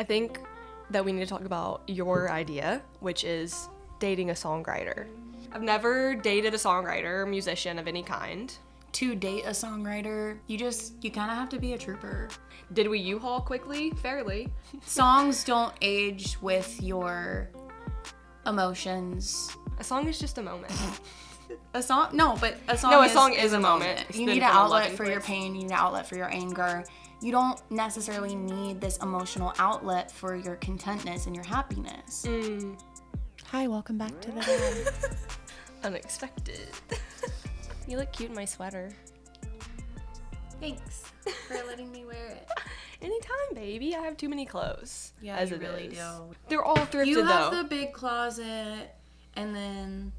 I think that we need to talk about your idea, which is dating a songwriter. I've never dated a songwriter or musician of any kind. To date a songwriter, you kind of have to be a trooper. Did we U-Haul quickly? Fairly. Songs don't age with your emotions. A song is just a moment. A song is a moment. It's You been need an from a outlet loving for your place. pain, you need an outlet for your anger. You don't necessarily need this emotional outlet for your contentness and your happiness. Hi, welcome back to the Dad. Unexpected. You look cute in my sweater. Thanks for letting me wear it. Anytime, baby. I have too many clothes. Yeah, as you it really is. do. They're all thrifted, You have though. the big closet, and then...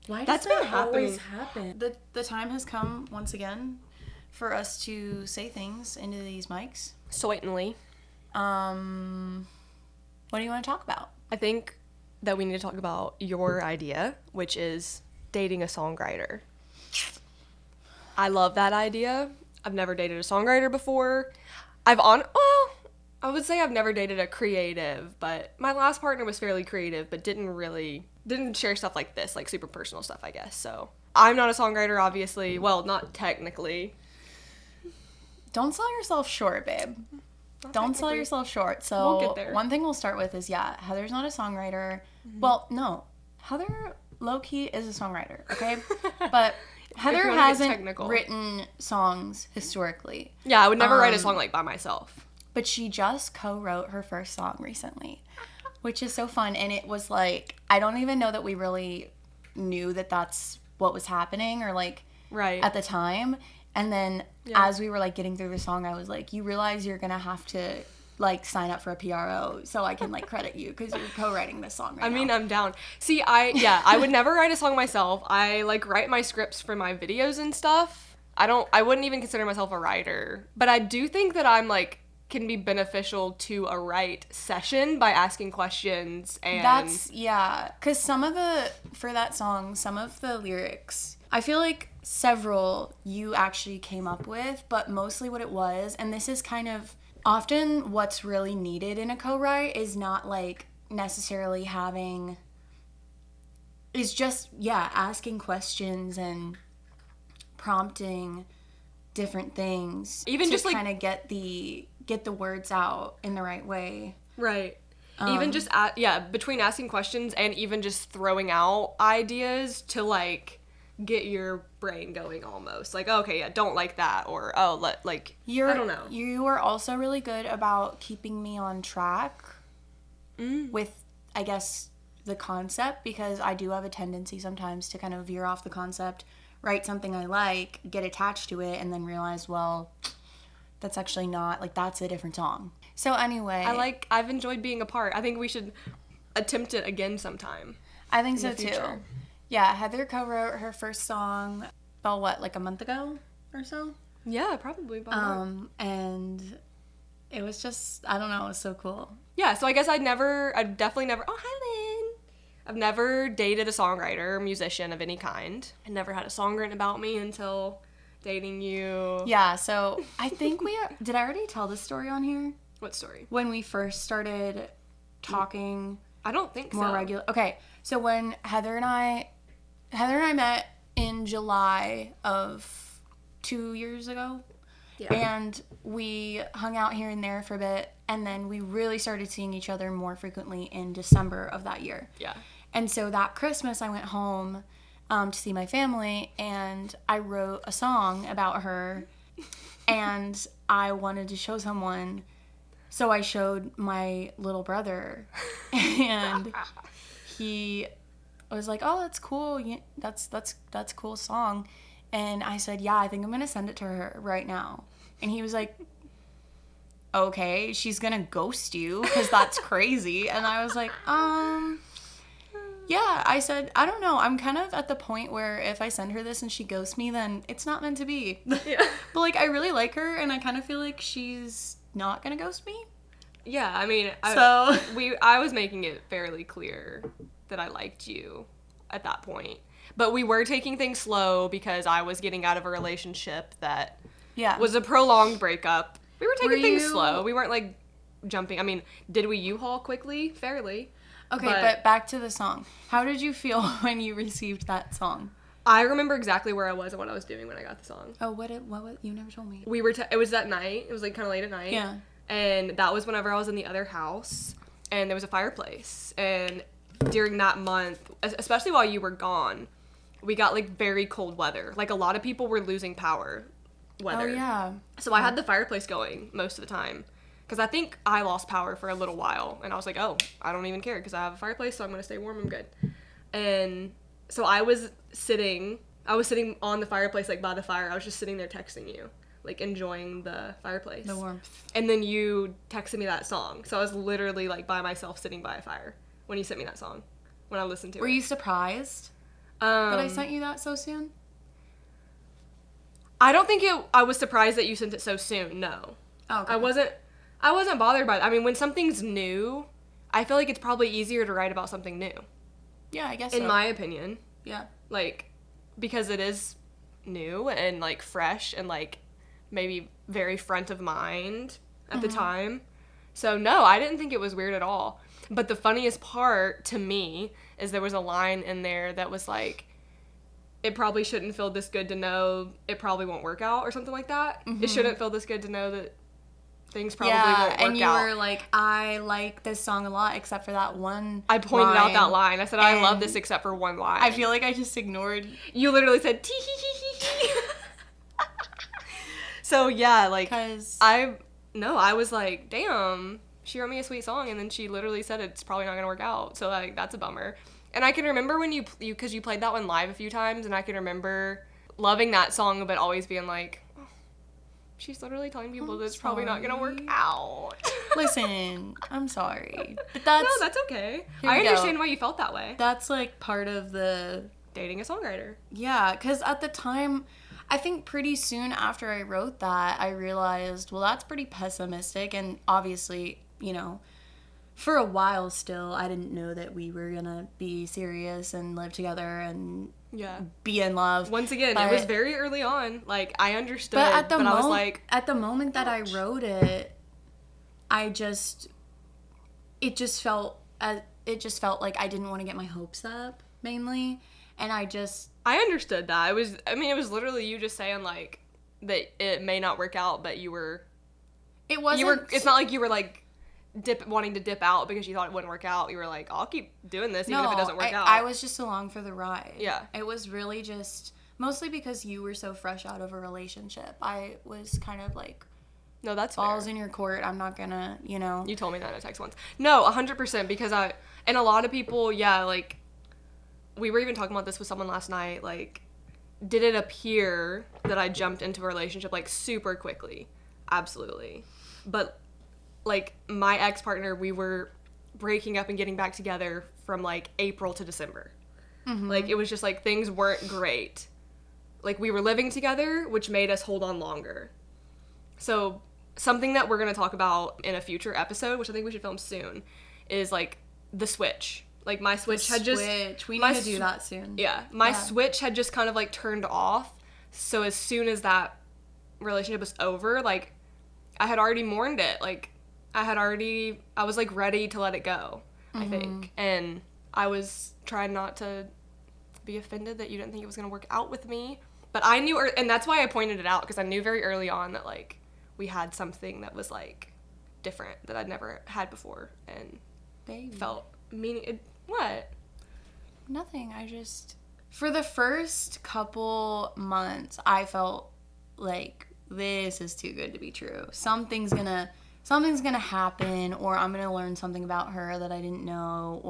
Why does That's been that always happening. happen? The time has come, once again, for us to say things into these mics. Certainly. What do you want to talk about? I think that we need to talk about your idea, which is dating a songwriter. I love that idea. I've never dated a songwriter before. I would say I've never dated a creative, but my last partner was fairly creative, but didn't share stuff like this, like super personal stuff, I guess. So I'm not a songwriter, obviously. Well, not technically. Don't sell yourself short, babe. Don't sell yourself short. So We'll get there. one thing we'll start with is, Heather's not a songwriter. Well, no. Heather, low-key, is a songwriter, okay? But Heather wanna get hasn't technical. written songs historically. Yeah, I would never write a song like by myself. But she just co-wrote her first song recently, which is so fun. And it was like, I don't even know that we really knew that that's what was happening or like Right. at the time. And then as we were like getting through the song, I was like, you realize you're going to have to like sign up for a PRO so I can like credit you because you're co-writing this song right now. I mean, I'm down. See, I would never write a song myself. I like write my scripts for my videos and stuff. I wouldn't even consider myself a writer. But I do think that I'm like, can be beneficial to a write session by asking questions and because for that song, some of the lyrics, I feel like several you actually came up with, but mostly what it was, and this is kind of often what's really needed in a co-write is not like necessarily asking questions and prompting different things Even to just, like- kind of get the words out in the right way. right. Even just between asking questions and even just throwing out ideas to like get your brain going almost. Like, okay, yeah, don't like that, or I don't know. You were also really good about keeping me on track with, I guess, the concept, because I do have a tendency sometimes to kind of veer off the concept, write something I like, get attached to it, and then realize, well, that's actually not, like, that's a different song. So anyway. I've enjoyed being a part. I think we should attempt it again sometime. I think so the too. future. Yeah, Heather co-wrote her first song about like a month ago or so? Yeah, probably. About more. And it was just, I don't know, it was so cool. Yeah, so I guess I've definitely never, oh, hi, Lynn. I've never dated a songwriter or musician of any kind. I never had a song written about me until dating you. Yeah, so I think did I already tell this story on here? What story? When we first started talking I don't think more so. regular. Okay, so when Heather and I met in July of 2 years ago. Yeah. And we hung out here and there for a bit, and then we really started seeing each other more frequently in December of that year. Yeah. And so that Christmas, I went home to see my family, and I wrote a song about her, and I wanted to show someone, so I showed my little brother, and he was like, "Oh, that's cool. Yeah, that's a cool song." And I said, "Yeah, I think I'm going to send it to her right now." And he was like, "Okay, she's going to ghost you because that's crazy." And I was like, yeah, I said, I don't know. I'm kind of at the point where if I send her this and she ghosts me, then it's not meant to be. Yeah. But, like, I really like her, and I kind of feel like she's not going to ghost me. Yeah, I mean, So... I was making it fairly clear that I liked you at that point. But we were taking things slow because I was getting out of a relationship that Yeah. was a prolonged breakup. We were taking things slow. We weren't like jumping. I mean, did we U-Haul quickly? Fairly. Okay, but back to the song. How did you feel when you received that song? I remember exactly where I was and what I was doing when I got the song. Oh, what you never told me. It was that night. It was like kind of late at night. Yeah. And that was whenever I was in the other house, and there was a fireplace. And during that month, especially while you were gone, we got like very cold weather. Like a lot of people were losing power weather. Oh, yeah. So I had the fireplace going most of the time. Because I think I lost power for a little while. And I was like, oh, I don't even care because I have a fireplace, so I'm going to stay warm. I'm good. And so I was sitting on the fireplace, like by the fire. I was just sitting there texting you, like enjoying the fireplace. The warmth. And then you texted me that song. So I was literally like by myself sitting by a fire when you sent me that song, when I listened to it. Were you surprised that I sent you that so soon? I don't think I was surprised that you sent it so soon. No. Oh, okay. I wasn't bothered by it. I mean, when something's new, I feel like it's probably easier to write about something new. Yeah, I guess so. In my opinion. Yeah. Like, because it is new and, like, fresh and, like, maybe very front of mind at the time. So, no, I didn't think it was weird at all. But the funniest part to me is there was a line in there that was like, it probably shouldn't feel this good to know it probably won't work out or something like that. It shouldn't feel this good to know that things probably won't work out. And you were like, I like this song a lot except for that one I pointed out that line. I said, I love this except for one line. I feel like I just ignored. You literally said, tee hee hee hee hee. So, yeah, like, I was like, damn, she wrote me a sweet song, and then she literally said it's probably not going to work out. So, like, that's a bummer. And I can remember when because you played that one live a few times, and I can remember loving that song, but always being like, she's literally telling people that it's probably not going to work out. Listen, I'm sorry. But No, that's okay. I understand why you felt that way. That's, like, part of the... Dating a songwriter. Yeah, because at the time, I think pretty soon after I wrote that, I realized, well, that's pretty pessimistic. And obviously, you know, for a while still, I didn't know that we were going to be serious and live together and... Yeah. Be in love. Once again, it was very early on. Like, I understood, but I was like... At the moment that I wrote it, it just felt like I didn't want to get my hopes up, mainly. And I understood that. It was literally you just saying, like, that it may not work out, but you were... It's not like you were, like... wanting to dip out because you thought it wouldn't work out. You were like, I'll keep doing this even if it doesn't work out. I was just along for the ride. Yeah. It was really just, mostly because you were so fresh out of a relationship. I was kind of like, no, that's balls fair. In your court. I'm not gonna, you know. You told me that in a text once. No, 100%, because and a lot of people, yeah, like, we were even talking about this with someone last night, like, did it appear that I jumped into a relationship, like, super quickly? Absolutely. But like, my ex-partner, we were breaking up and getting back together from, like, April to December. Like, it was just, like, things weren't great. Like, we were living together, which made us hold on longer. So, something that we're going to talk about in a future episode, which I think we should film soon, is, like, the switch. Like, my switch had just... We need to do that soon. Yeah. My switch had just kind of, like, turned off. So, as soon as that relationship was over, like, I had already mourned it. Like... I was, like, ready to let it go, I think. And I was trying not to be offended that you didn't think it was going to work out with me. But I knew, and that's why I pointed it out, because I knew very early on that, like, we had something that was, like, different that I'd never had before. And felt what? Nothing. For the first couple months, I felt like, this is too good to be true. Something's gonna happen, or I'm gonna learn something about her that I didn't know,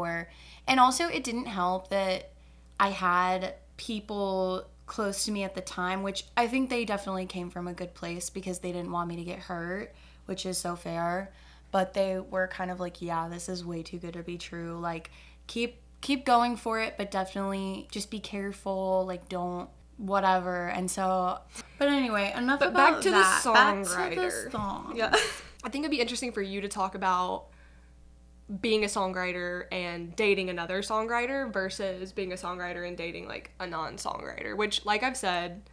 and also it didn't help that I had people close to me at the time, which I think they definitely came from a good place because they didn't want me to get hurt, which is so fair, but they were kind of like, yeah, this is way too good to be true, like, keep going for it, but definitely just be careful, like, don't whatever. And so, but anyway, enough about back to that. The songwriter. Back to the song. Yeah. I think it'd be interesting for you to talk about being a songwriter and dating another songwriter versus being a songwriter and dating, like, a non-songwriter, which, like I've said,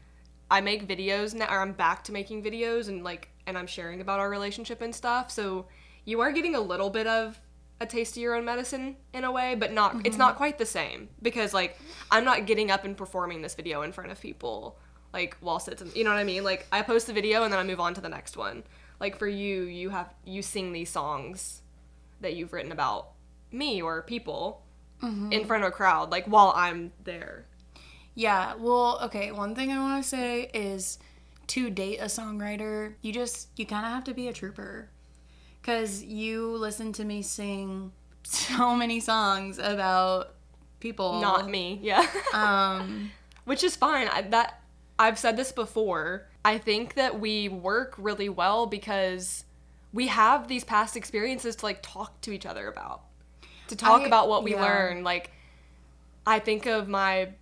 I make videos now, or I'm back to making videos and I'm sharing about our relationship and stuff. So you are getting a little bit of a taste of your own medicine in a way, but not, it's not quite the same because like I'm not getting up and performing this video in front of people like while sitting, you know what I mean? Like I post the video and then I move on to the next one. Like for you, you sing these songs that you've written about me or people in front of a crowd, like while I'm there. Yeah, well, okay, one thing I want to say is to date a songwriter, you kind of have to be a trooper. Because you listen to me sing so many songs about people. Not me, yeah. Which is fine. I've said this before. I think that we work really well because we have these past experiences to like talk to each other about. To talk about what we learned. Like, I think of my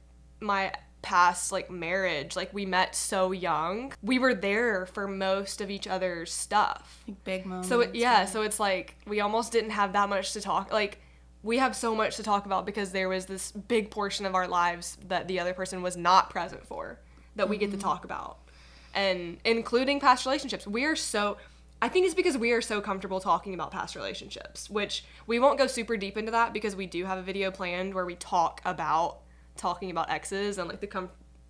past like marriage, like we met so young, we were there for most of each other's stuff, like big moments. So so it's like we almost didn't have that much to talk, like we have so much to talk about because there was this big portion of our lives that the other person was not present for that we get to talk about, and including past relationships. I think it's because we are so comfortable talking about past relationships, which we won't go super deep into that because we do have a video planned where we talking about exes and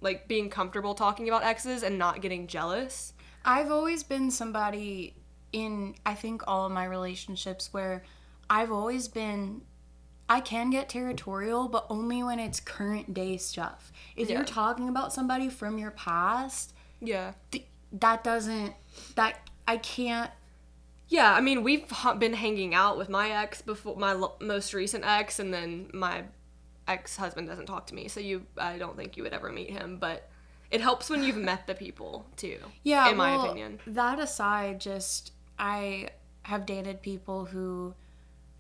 like being comfortable talking about exes and not getting jealous. I've always been somebody in, I think, all of my relationships where I can get territorial, but only when it's current day stuff. If you're talking about somebody from your past, I can't. Yeah, I mean, we've been hanging out with my ex before, my most recent ex, and then my ex-husband doesn't talk to me, so I don't think you would ever meet him, but it helps when you've met the people too. Yeah, in my opinion. That aside, just I have dated people who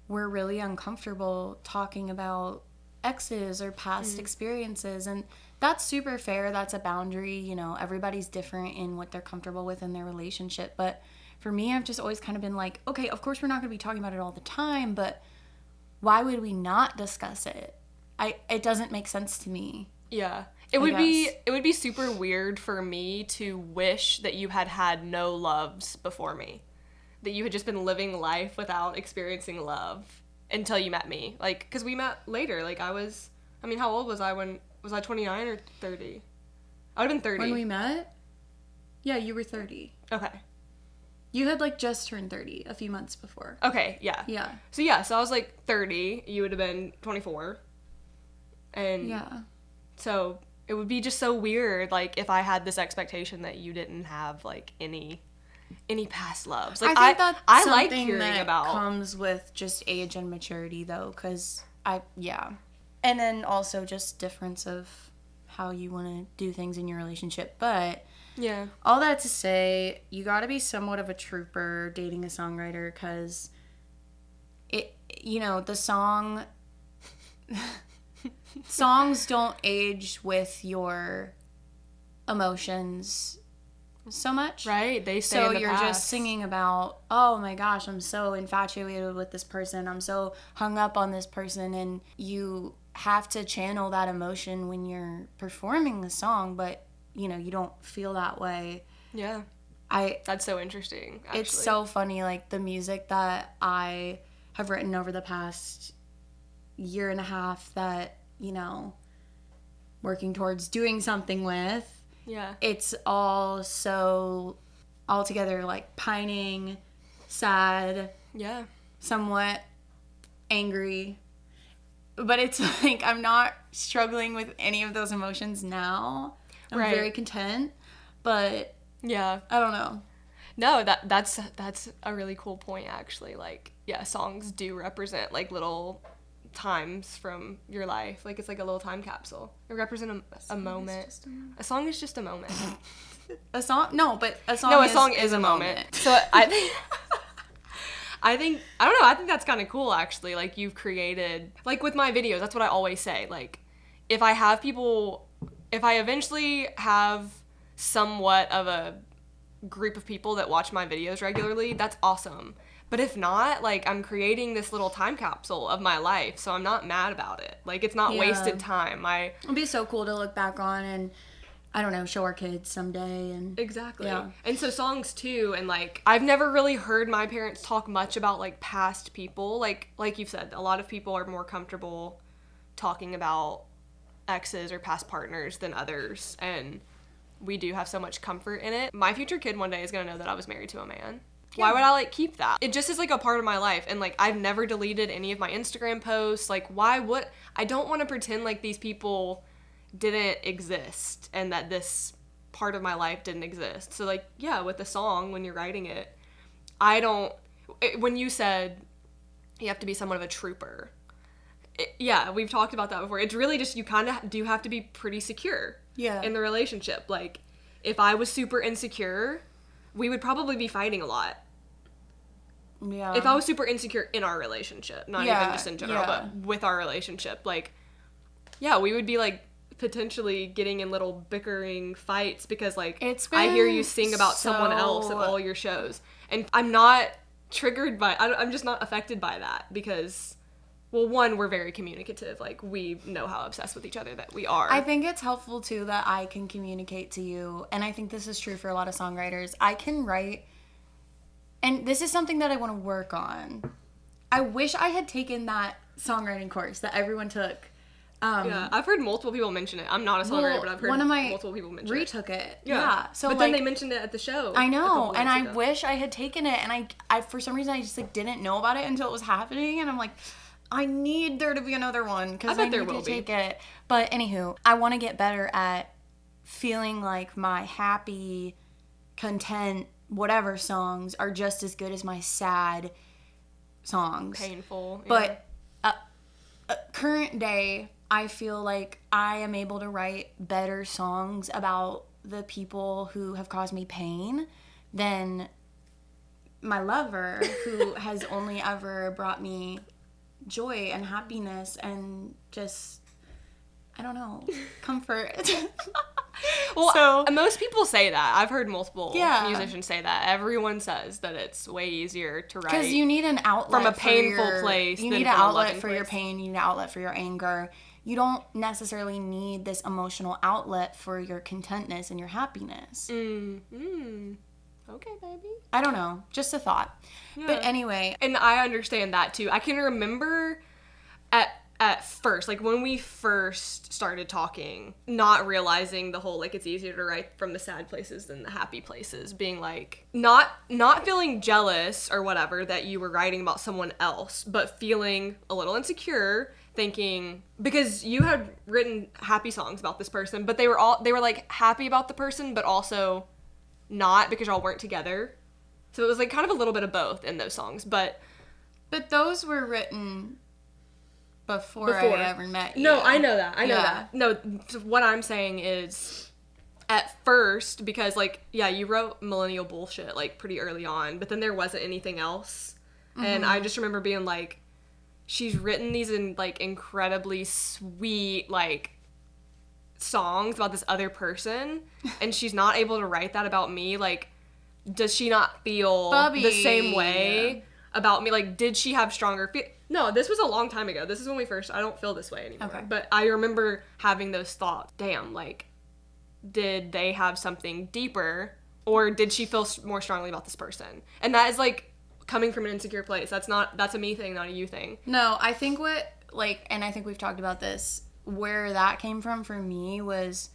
were really uncomfortable talking about exes or past experiences, and that's super fair. That's a boundary. You know, everybody's different in what they're comfortable with in their relationship, but for me, I've just always kind of been like, okay, of course we're not going to be talking about it all the time, but why would we not discuss it? It doesn't make sense to me. Yeah. It would be super weird for me to wish that you had no loves before me. That you had just been living life without experiencing love until you met me. Like, because we met later. Like, how old was I was I 29 or 30? I would have been 30. When we met? Yeah, you were 30. Okay. You had, like, just turned 30 a few months before. Okay, yeah. Yeah. So I was, like, 30. You would have been 24. And so it would be just so weird, like, if I had this expectation that you didn't have, like, any past loves. Like, I think that's I like something hearing that about comes with just age and maturity, though, because and then also just difference of how you want to do things in your relationship. But yeah, all that to say, you got to be somewhat of a trooper dating a songwriter, because the songs don't age with your emotions so much. Right, they stay so in the you're past. just singing about, oh my gosh, I'm so infatuated with this person, I'm so hung up on this person, and you have to channel that emotion when you're performing the song, but you don't feel that way. Yeah, that's so interesting, actually. It's so funny, like the music that I have written over the past year and a half that working towards doing something with. Yeah. It's all so altogether like pining, sad. Yeah. Somewhat angry. But it's like I'm not struggling with any of those emotions now. I'm very content. But yeah, I don't know. No, that's a really cool point, actually. Like, yeah, songs do represent like little times from your life. Like, it's like a little time capsule. It represents a moment. A song is just a moment. A song is a moment. So I think I don't know, I think that's kind of cool, actually. Like, you've created, like with my videos, that's what I always say. Like, if I eventually have somewhat of a group of people that watch my videos regularly, that's awesome. But if not, like, I'm creating this little time capsule of my life, so I'm not mad about it. Like, it's not wasted time. It'd be so cool to look back on, and I don't know, show our kids someday. And Exactly. Yeah. And so songs too, and like I've never really heard my parents talk much about like past people. Like you've said, a lot of people are more comfortable talking about exes or past partners than others, and we do have so much comfort in it. My future kid one day is gonna know that I was married to a man. Why would I like keep that? It just is like a part of my life, and like I've never deleted any of my Instagram posts. Like why would I don't want to pretend like these people didn't exist and that this part of my life didn't exist. So like, yeah, with the song, when you're writing it, when you said you have to be somewhat of a trooper, yeah, we've talked about that before. It's really just, you kind of do have to be pretty secure in the relationship. Like, if I was super insecure, we would probably be fighting a lot. Yeah. If I was super insecure in our relationship, not even just in general, but with our relationship, like, yeah, we would be like, potentially getting in little bickering fights because like I hear you sing about someone else at all your shows, and I'm not triggered by I'm just not affected by that because, well, one, we're very communicative, like we know how obsessed with each other that we are. I think it's helpful too that I can communicate to you, and I think this is true for a lot of songwriters. I can write, and this is something that I want to work on. I wish I had taken that songwriting course that everyone took. Yeah, I've heard multiple people mention it. I'm not a songwriter, but I've heard multiple people mention it. Retook it. Yeah. So but like, then they mentioned it at the show. I know, and I wish I had taken it, and I for some reason I just like didn't know about it until it was happening, and I'm like, I need there to be another one because I need to take it. But anywho, I want to get better at feeling like my happy, content, whatever songs are just as good as my sad songs. Painful. But current day, I feel like I am able to write better songs about the people who have caused me pain than my lover, who has only ever brought me joy and happiness and just, I don't know, comfort. Well, so, most people say that. I've heard multiple musicians say that. Everyone says that it's way easier to write. Because you need an outlet from a painful place. You need an outlet for your pain. You need an outlet for your anger. You don't necessarily need this emotional outlet for your contentness and your happiness. Okay, baby. I don't know. Just a thought. Yeah. But anyway. And I understand that too. I can remember at first, like when we first started talking, not realizing the whole, like, it's easier to write from the sad places than the happy places, being like, not feeling jealous or whatever that you were writing about someone else, but feeling a little insecure, thinking, because you had written happy songs about this person, but they were like happy about the person, but also not, because y'all weren't together. So it was like kind of a little bit of both in those songs, but those were written before I ever met you. No, I know that. I know that. No, what I'm saying is, at first, because, like, yeah, you wrote Millennial Bullshit, like, pretty early on, but then there wasn't anything else. Mm-hmm. And I just remember being like, she's written these in, like, incredibly sweet, like, songs about this other person, and she's not able to write that about me. Like, does she not feel the same way about me? Like, did she have stronger No, this was a long time ago. This is when we first... I don't feel this way anymore. Okay. But I remember having those thoughts. Damn, like, did they have something deeper? Or did she feel more strongly about this person? And that is, like, coming from an insecure place. That's a me thing, not a you thing. No, I think and I think we've talked about this, where that came from for me was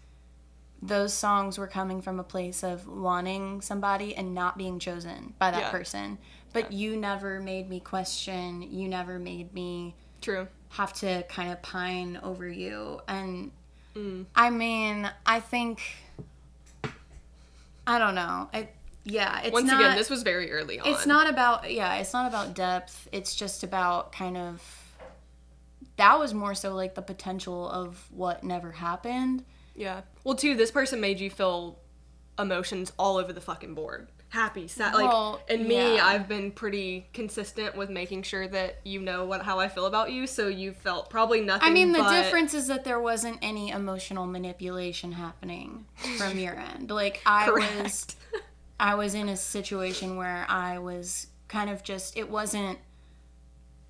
those songs were coming from a place of wanting somebody and not being chosen by that person. But you never made me question. You never made me have to kind of pine over you. And I mean, I think, I don't know. It's Once again, this was very early on. It's not about depth. It's just about kind of, that was more so like the potential of what never happened. Yeah. Well, too, this person made you feel emotions all over the fucking board. Happy, sad, me, I've been pretty consistent with making sure that you know how I feel about you, so you felt probably nothing. I mean, the difference is that there wasn't any emotional manipulation happening from your end. Like, I was in a situation where I was kind of just, it wasn't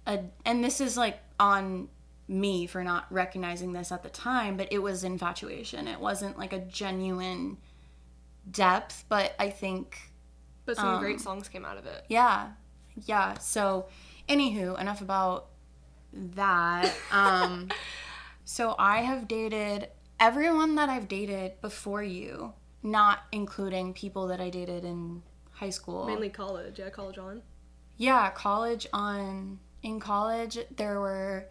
and this is like on me for not recognizing this at the time, but it was infatuation. It wasn't like a genuine depth, but I think... But some great songs came out of it. Yeah. Yeah. So, anywho, enough about that. So I have dated everyone that I've dated before you, not including people that I dated in high school. Mainly college. Yeah, college on. Yeah, college on. In college, there were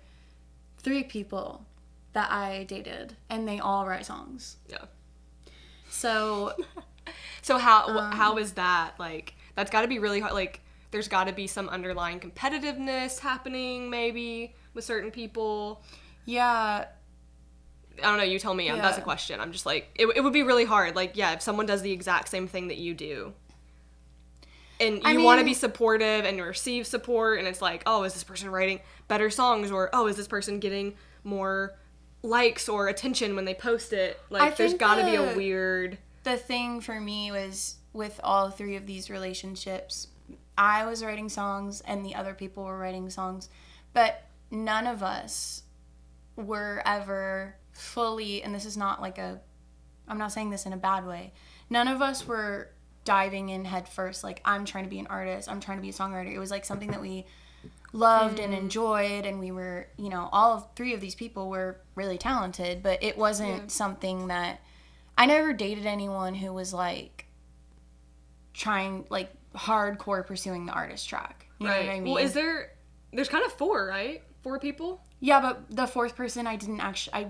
3 people that I dated, and they all write songs. Yeah. So... So how is that? Like, that's got to be really hard. Like, there's got to be some underlying competitiveness happening, maybe, with certain people. Yeah. I don't know. You tell me. Yeah. That's a question. I'm just like, it would be really hard. Like, yeah, if someone does the exact same thing that you do, and you want to be supportive and receive support, and it's like, oh, is this person writing better songs? Or, oh, is this person getting more likes or attention when they post it? Like, there's got to be a weird... The thing for me was, with all 3 of these relationships, I was writing songs and the other people were writing songs, but none of us were ever fully, and this is not like I'm not saying this in a bad way, none of us were diving in head first, like, I'm trying to be an artist, I'm trying to be a songwriter. It was like something that we loved and enjoyed, and we were, all of 3 of these people were really talented, but it wasn't something that... I never dated anyone who was, like, trying, like, hardcore pursuing the artist track. You know what I mean? Well, there's kind of 4, right? 4 people? Yeah, but the 4th person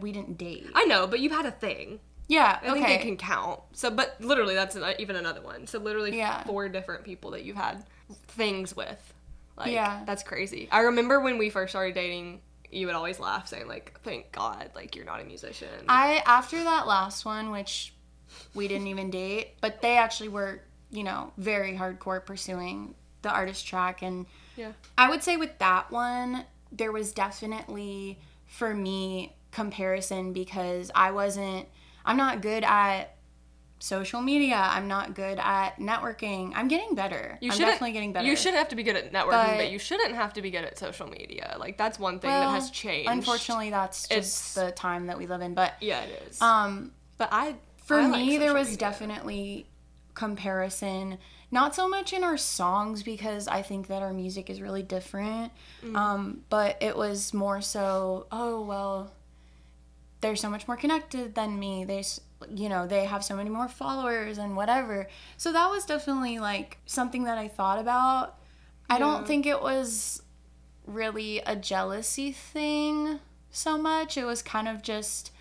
we didn't date. I know, but you've had a thing. Yeah, I think it can count. So, but literally, that's even another one. So, literally, 4 different people that you've had things with. Like, that's crazy. I remember when we first started dating... You would always laugh, saying, like, thank God, like, you're not a musician. After that last one, which we didn't even date, but they actually were, very hardcore pursuing the artist track. And I would say with that one, there was definitely, for me, comparison, because I'm not good at social media. I'm not good at networking. I'm getting better. I'm definitely getting better. You should have to be good at networking, but you shouldn't have to be good at social media. Like, that's one thing that has changed. Unfortunately, that's just the time that we live in. But yeah, it is. But for me, there was definitely comparison. Not so much in our songs, because I think that our music is really different. But it was more so, oh, well, they're so much more connected than me. They have so many more followers and whatever. So that was definitely, like, something that I thought about. I don't think it was really a jealousy thing so much. It was kind of just,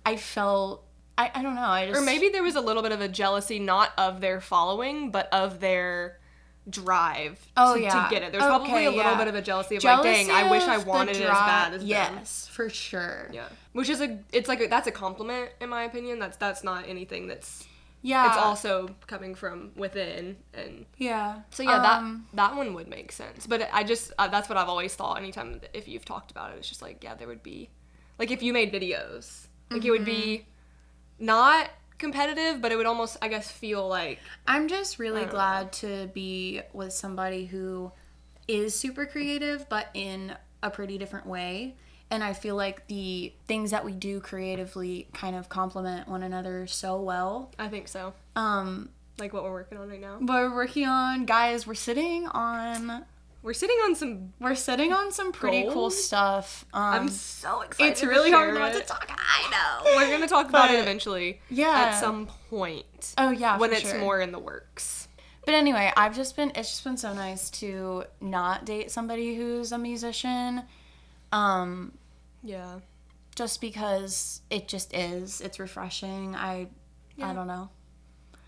I felt, I don't know. Or maybe there was a little bit of a jealousy, not of their following, but of their drive to get it. There's probably a little bit of a jealousy of, like, dang, I wish I wanted it as bad as them. Yes, for sure. Yeah. Which is that's a compliment, in my opinion. That's not anything that's... Yeah. It's also coming from within, and... Yeah. So, that one would make sense. But I just... that's what I've always thought anytime, if you've talked about it. It's just like, yeah, there would be... Like, if you made videos, like, it would be not... competitive, but it would almost, I guess, feel like... I'm just really glad to be with somebody who is super creative, but in a pretty different way. And I feel like the things that we do creatively kind of complement one another so well. I think so. Like what we're working on right now. What we're working on, guys, we're sitting on some pretty cool stuff. I'm so excited. It's really hard not to talk. I know. We're gonna talk about it eventually. Yeah. At some point. Oh yeah. When it's more in the works. But anyway, it's just been so nice to not date somebody who's a musician. Yeah. Just because it just is. It's refreshing. I don't know.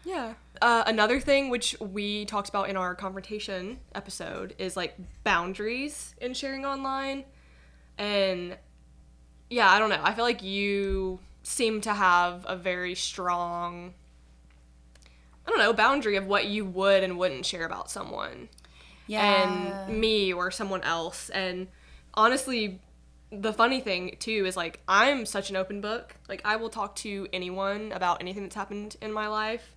Yeah. Another thing which we talked about in our confrontation episode is, like, boundaries in sharing online. And yeah, I don't know. I feel like you seem to have a very strong, I don't know, boundary of what you would and wouldn't share about someone. Yeah. And me or someone else. And honestly, the funny thing too is, like, I'm such an open book. Like, I will talk to anyone about anything that's happened in my life.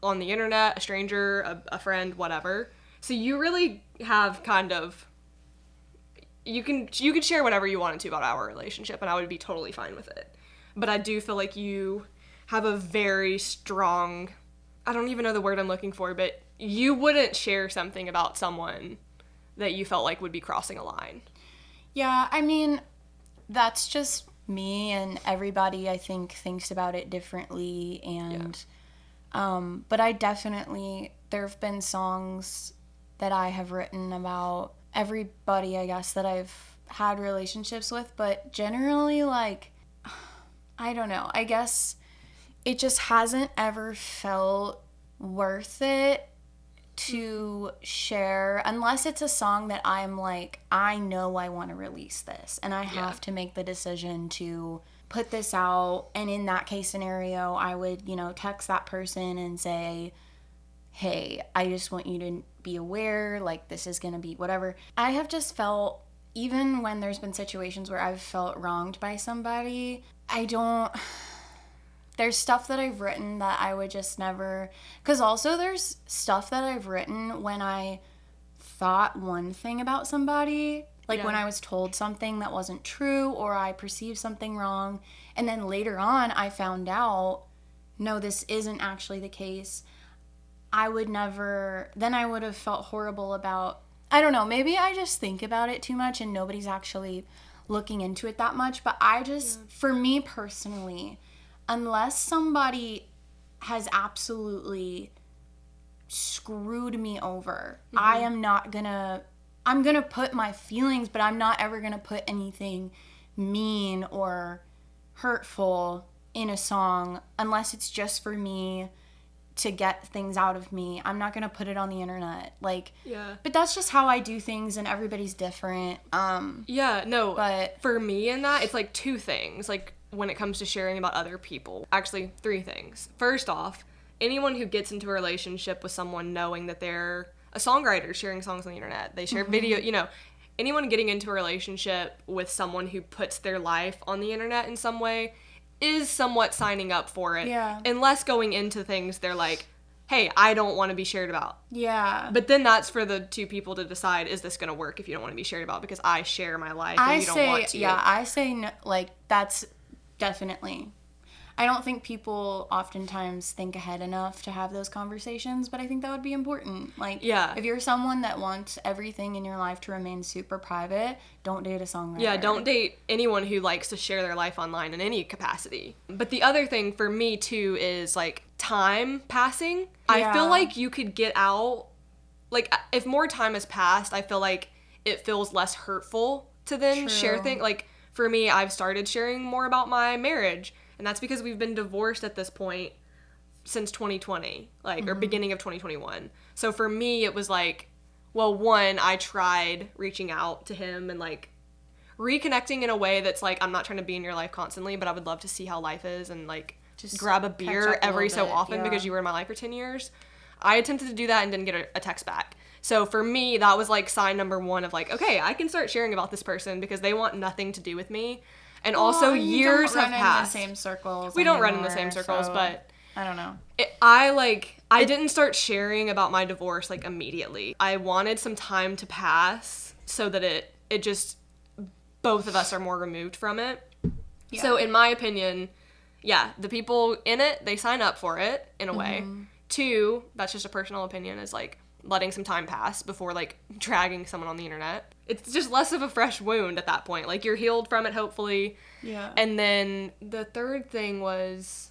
On the internet, a stranger, a friend, whatever. So you really have kind of you could share whatever you wanted to about our relationship, and I would be totally fine with it. But I do feel like you have a very strong, I don't even know the word I'm looking for, but you wouldn't share something about someone that you felt like would be crossing a line. Yeah, I mean, that's just me, and everybody, I think, thinks about it differently. And, but I definitely, there have been songs that I have written about everybody, I guess, that I've had relationships with. But generally, like, I don't know. I guess it just hasn't ever felt worth it to share unless it's a song that I'm like, I know I want to release this and I have to make the decision to put this out. And in that case scenario, I would, text that person and say, hey, I just want you to be aware, like, this is gonna be whatever. I have just felt, even when there's been situations where I've felt wronged by somebody, there's stuff that I've written that I would just never, because also there's stuff that I've written when I thought one thing about somebody, like when I was told something that wasn't true or I perceived something wrong, and then later on I found out, no, this isn't actually the case. I would have felt horrible about, I don't know, maybe I just think about it too much and nobody's actually looking into it that much, but I just, for me personally, unless somebody has absolutely screwed me over, I'm gonna put my feelings, but I'm not ever gonna put anything mean or hurtful in a song unless it's just for me to get things out of me. I'm not gonna put it on the internet. Like, but that's just how I do things, and everybody's different. But for me in that, it's like two things. Like, when it comes to sharing about other people, actually 3 things. First off, anyone who gets into a relationship with someone knowing that they're a songwriter sharing songs on the internet, they share video, anyone getting into a relationship with someone who puts their life on the internet in some way is somewhat signing up for it. Yeah. Unless going into things they're like, hey, I don't want to be shared about. Yeah. But then that's for the 2 people to decide, is this going to work if you don't want to be shared about? Because I share my life and you don't want to. Yeah, I say, no, like, that's definitely. I don't think people oftentimes think ahead enough to have those conversations, but I think that would be important. Like, if you're someone that wants everything in your life to remain super private, don't date a songwriter. Yeah, don't date anyone who likes to share their life online in any capacity. But the other thing for me, too, is, like, time passing. Yeah. I feel like you could get out, like, if more time has passed, I feel like it feels less hurtful to then share things. Like, for me, I've started sharing more about my marriage. And that's because we've been divorced at this point since 2020, like, or beginning of 2021. So for me, it was like, well, one, I tried reaching out to him and, like, reconnecting in a way that's like, I'm not trying to be in your life constantly, but I would love to see how life is and, like, just grab a beer every so often because you were in my life for 10 years. I attempted to do that and didn't get a text back. So for me, that was, like, sign number 1 of, like, okay, I can start sharing about this person because they want nothing to do with me. And also, years have passed. We don't run in the same circles. We don't run in the same circles, but I don't know. I didn't start sharing about my divorce, like, immediately. I wanted some time to pass so that it just, both of us are more removed from it. Yeah. So in my opinion, the people in it, they sign up for it in a way. 2, that's just a personal opinion, is, like, letting some time pass before, like, dragging someone on the internet. It's just less of a fresh wound at that point. Like, you're healed from it, hopefully. Yeah. And then the third thing was,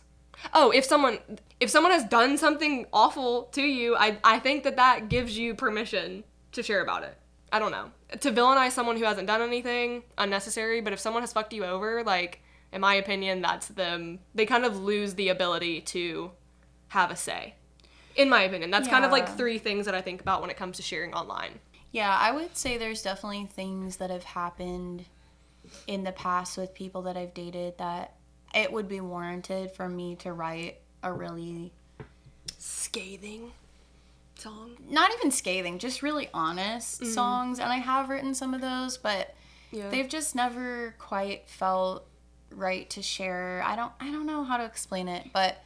if someone has done something awful to you, I think that gives you permission to share about it. I don't know. To villainize someone who hasn't done anything unnecessary, but if someone has fucked you over, like, in my opinion, that's them. They kind of lose the ability to have a say. In my opinion. That's kind of, like, 3 things that I think about when it comes to sharing online. Yeah, I would say there's definitely things that have happened in the past with people that I've dated that it would be warranted for me to write a really scathing song. Not even scathing, just really honest songs. And I have written some of those, but they've just never quite felt right to share. I don't know how to explain it, but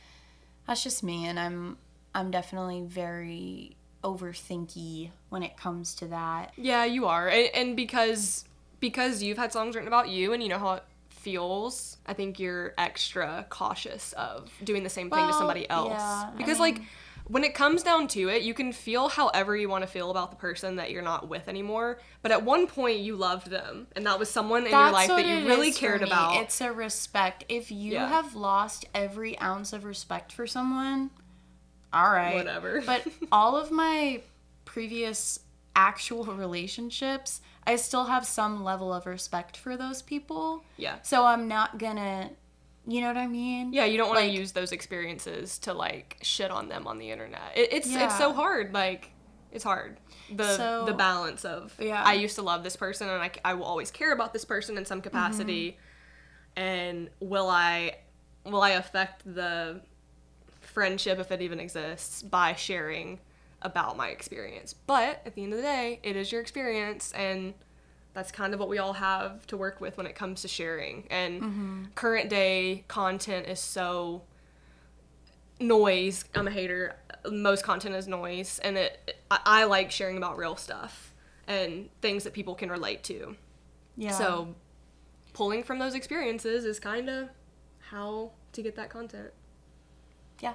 that's just me, and I'm definitely very overthinky when it comes to that. Yeah, you are. And because because you've had songs written about you and you know how it feels, I think you're extra cautious of doing the same thing to somebody else. Yeah, because, like, when it comes down to it, you can feel however you want to feel about the person that you're not with anymore. But at one point, you loved them, and that was someone in your life that you really cared about. It's a respect. If you have lost every ounce of respect for someone, all right. Whatever. But all of my previous actual relationships, I still have some level of respect for those people. Yeah. So I'm not gonna, you know what I mean? Yeah, you don't want to use those experiences to, like, shit on them on the internet. It's so hard. Like, it's hard. The balance of, I used to love this person and I will always care about this person in some capacity. Mm-hmm. And will I affect the friendship, if it even exists, by sharing about my experience? But at the end of the day, it is your experience, and that's kind of what we all have to work with when it comes to sharing. And current day content is so noise. I'm a hater. Most content is noise, and I like sharing about real stuff and things that people can relate to. Yeah. So pulling from those experiences is kind of how to get that content. Yeah,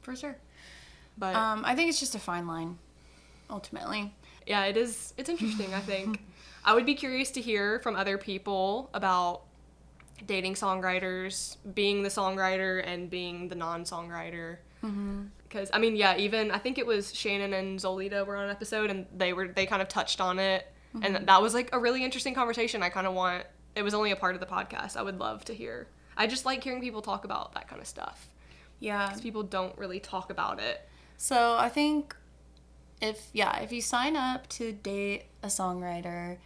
for sure. But I think it's just a fine line, ultimately. Yeah, it is. It's interesting, I think. I would be curious to hear from other people about dating songwriters, being the songwriter and being the non-songwriter. Because, I mean, yeah, even, I think it was Shannon and Zolita were on an episode, and they kind of touched on it. And that was, like, a really interesting conversation. I kind of want, it was only a part of the podcast. I would love to hear. I just like hearing people talk about that kind of stuff. Yeah. Because people don't really talk about it. So I think if you sign up to date a songwriter,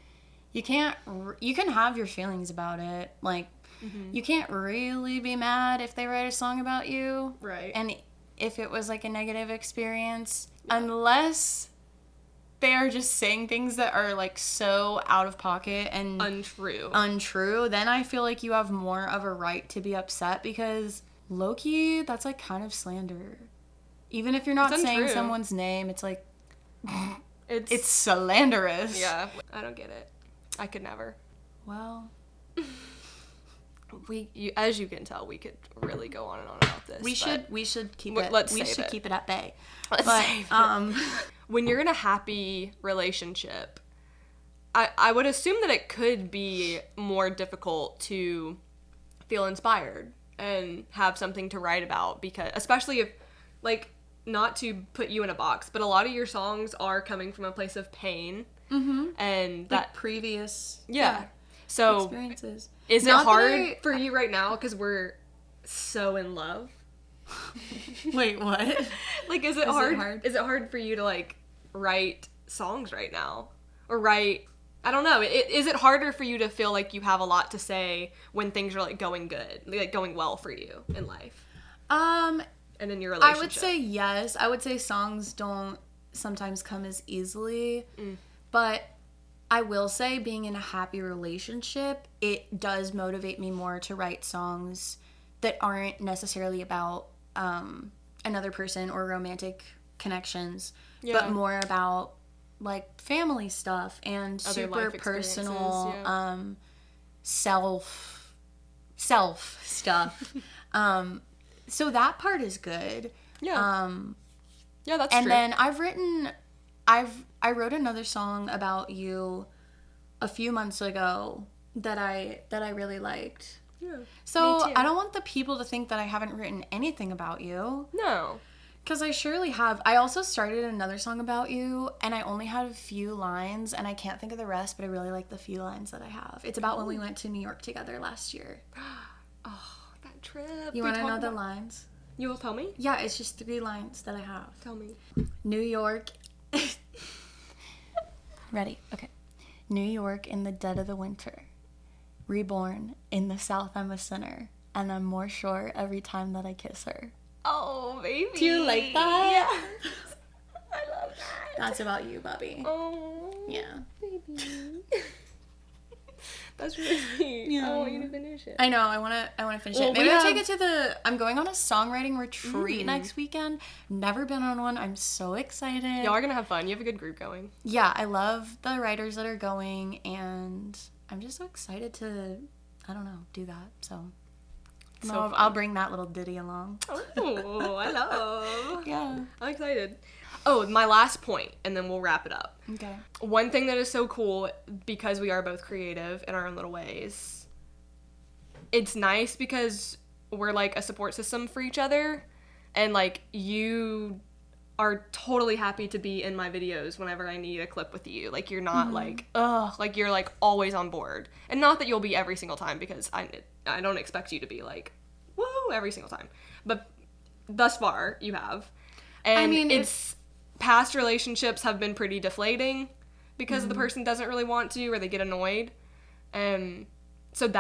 you can have your feelings about it. Like, you can't really be mad if they write a song about you. Right. And if it was, like, a negative experience, unless they are just saying things that are, like, so out of pocket and untrue, then I feel like you have more of a right to be upset, because low-key, that's, like, kind of slander. Even if you're not saying someone's name, it's like, it's slanderous. Yeah, I don't get it. I could never. Well, as you can tell, we could really go on and on about this. We should keep it. Keep it at bay. Let's save it. When you're in a happy relationship, I would assume that it could be more difficult to feel inspired and have something to write about, because especially if, like, not to put you in a box, but a lot of your songs are coming from a place of pain. And that, like, previous so experiences. Is it hard for you right now because we're so in love? Wait, what? Like, is it hard? Is it hard for you to, like, write songs right now, or write? I don't know. Is it harder for you to feel like you have a lot to say when things are, like, going good, like, going well for you in life? And in your relationship? I would say yes. I would say songs don't sometimes come as easily. But I will say, being in a happy relationship, it does motivate me more to write songs that aren't necessarily about another person or romantic connections, but more about, like, family stuff and other super personal self stuff. So that part is good. Yeah. Yeah, that's true. And then I wrote another song about you a few months ago that I really liked. Yeah. So I don't want the people to think that I haven't written anything about you. No. Because I surely have. I also started another song about you, and I only had a few lines, and I can't think of the rest, but I really like the few lines that I have. It's about when we went to New York together last year. Oh, that trip. You want to know the lines? You will tell me? Yeah, it's just 3 lines that I have. Tell me. New York. Ready? Okay. New York in the dead of the winter. Reborn in the South, I'm a sinner. And I'm more sure every time that I kiss her. Oh, baby. Do you like that? Yes. I love that. That's about you, Bobby. Oh. Yeah. Baby. That's really sweet. Yeah. I want you to finish it. I know. I want to finish it. Maybe I'll take it to I'm going on a songwriting retreat next weekend. Never been on one. I'm so excited. Y'all are going to have fun. You have a good group going. Yeah. I love the writers that are going, and I'm just so excited to, I don't know, do that. So, So I'll bring that little ditty along. Oh, I love. Yeah. I'm excited. Oh, my last point, and then we'll wrap it up. Okay. One thing that is so cool, because we are both creative in our own little ways, it's nice because we're like a support system for each other, and like you are totally happy to be in my videos whenever I need a clip with you. Like you're not like, ugh, like you're like always on board. And not that you'll be every single time, because I don't expect you to be like, woo, every single time. But thus far, you have. And I mean, it's past relationships have been pretty deflating because the person doesn't really want to, or they get annoyed. And so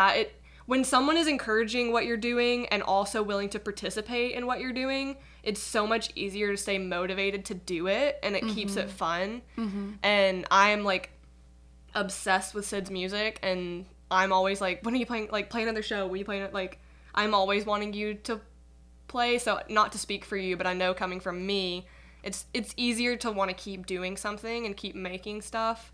when someone is encouraging what you're doing and also willing to participate in what you're doing, it's so much easier to stay motivated to do it, and it keeps it fun. And I'm like obsessed with Sid's music, and I'm always like, when are you playing? Like, play another show. Will you play it? Like, I'm always wanting you to play. So not to speak for you, but I know coming from me, it's easier to want to keep doing something and keep making stuff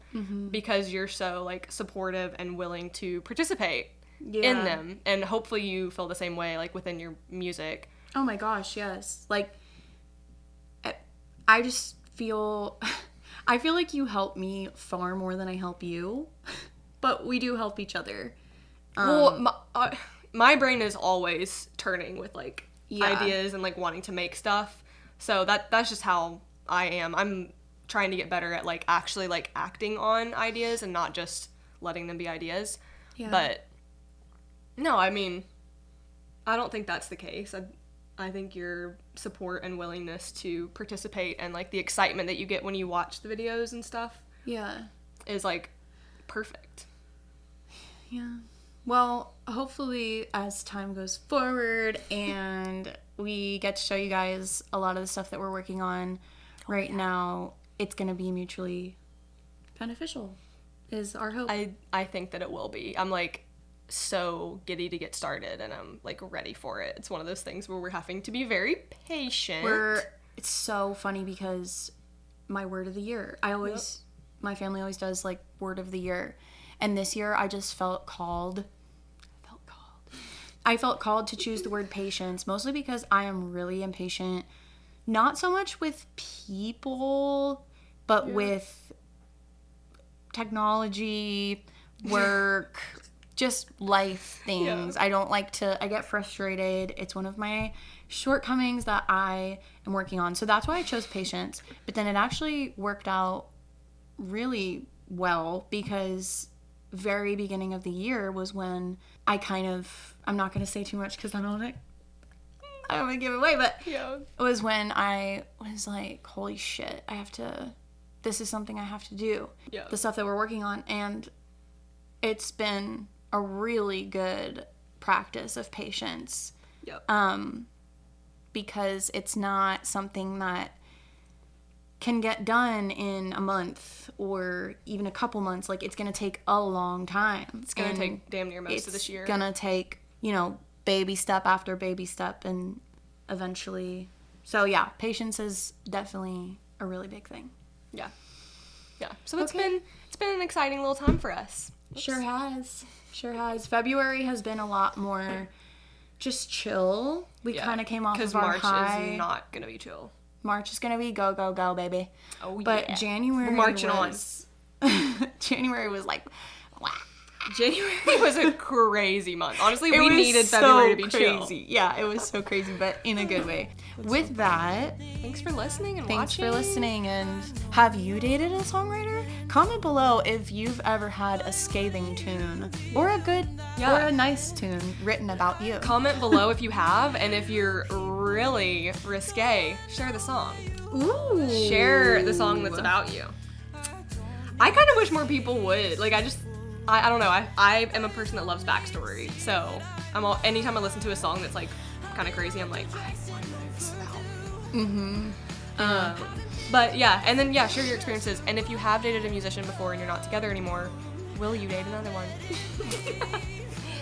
because you're so like supportive and willing to participate in them. And hopefully you feel the same way like within your music. Oh my gosh, yes. Like, I just feel, I feel like you help me far more than I help you, but we do help each other. Well, my brain is always turning with like ideas and like wanting to make stuff. So that's just how I am. I'm trying to get better at like actually like acting on ideas and not just letting them be ideas. Yeah. But no, I mean, I don't think that's the case. I think your support and willingness to participate and like the excitement that you get when you watch the videos and stuff is like perfect. Yeah. Well, hopefully as time goes forward and we get to show you guys a lot of the stuff that we're working on right now, it's going to be mutually beneficial is our hope. I think that it will be. I'm like so giddy to get started, and I'm like ready for it. It's one of those things where we're having to be very patient. It's so funny because my word of the year, my family always does like word of the year, and this year I just felt called to choose the word patience, mostly because I am really impatient, not so much with people, but with technology, work, just life things. I get frustrated. It's one of my shortcomings that I am working on. So that's why I chose patience. But then it actually worked out really well because very beginning of the year was when I I'm not going to say too much because I don't want to give it away, but it was when I was like, holy shit, this is something I have to do. Yeah. The stuff that we're working on. And it's been a really good practice of patience. Because it's not something that can get done in a month or even a couple months. Like, it's going to take a long time. It's going to take damn near most of this year. It's going to take, baby step after baby step, and eventually. So, yeah, patience is definitely a really big thing. Yeah. So it's been an exciting little time for us. Oops. Sure has. February has been a lot more just chill. We kind of came off of our high. Because March is not going to be chill. March is going to be go, go, go, baby. Oh, but January we're marching on. January was like, wow. January was a crazy month. Honestly, we needed February to be crazy. Chill. Yeah, it was so crazy, but in a good way. With that, thanks for listening and watching. Thanks for listening. And have you dated a songwriter? Comment below if you've ever had a scathing tune or or a nice tune written about you. Comment below if you have, and if you're really risque, share the song. Ooh. Share the song that's about you. I kind of wish more people would. Like, I don't know. I am a person that loves backstory, so anytime I listen to a song that's like kind of crazy, I'm like, I want this out. But yeah, and then share your experiences. And if you have dated a musician before and you're not together anymore, will you date another one?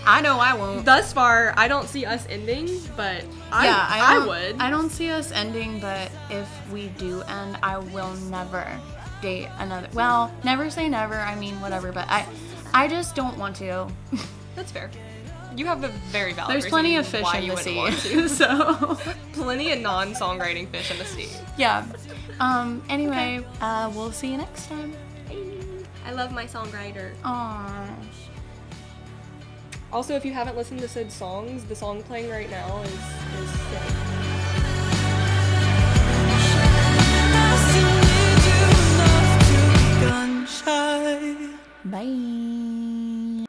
I know I won't. Thus far, I don't see us ending, but I would. I don't see us ending, but if we do end, I will never date another. Well, never say never. I mean, whatever. But I just don't want to. That's fair. You have a very valid There's reason plenty of fish why in you the wouldn't sea. want to. So Plenty of non-songwriting fish in the sea. yeah. Anyway, we'll see you next time. I love my songwriter. Aww. Also, if you haven't listened to Sid's songs, the song playing right now is sick. Bye.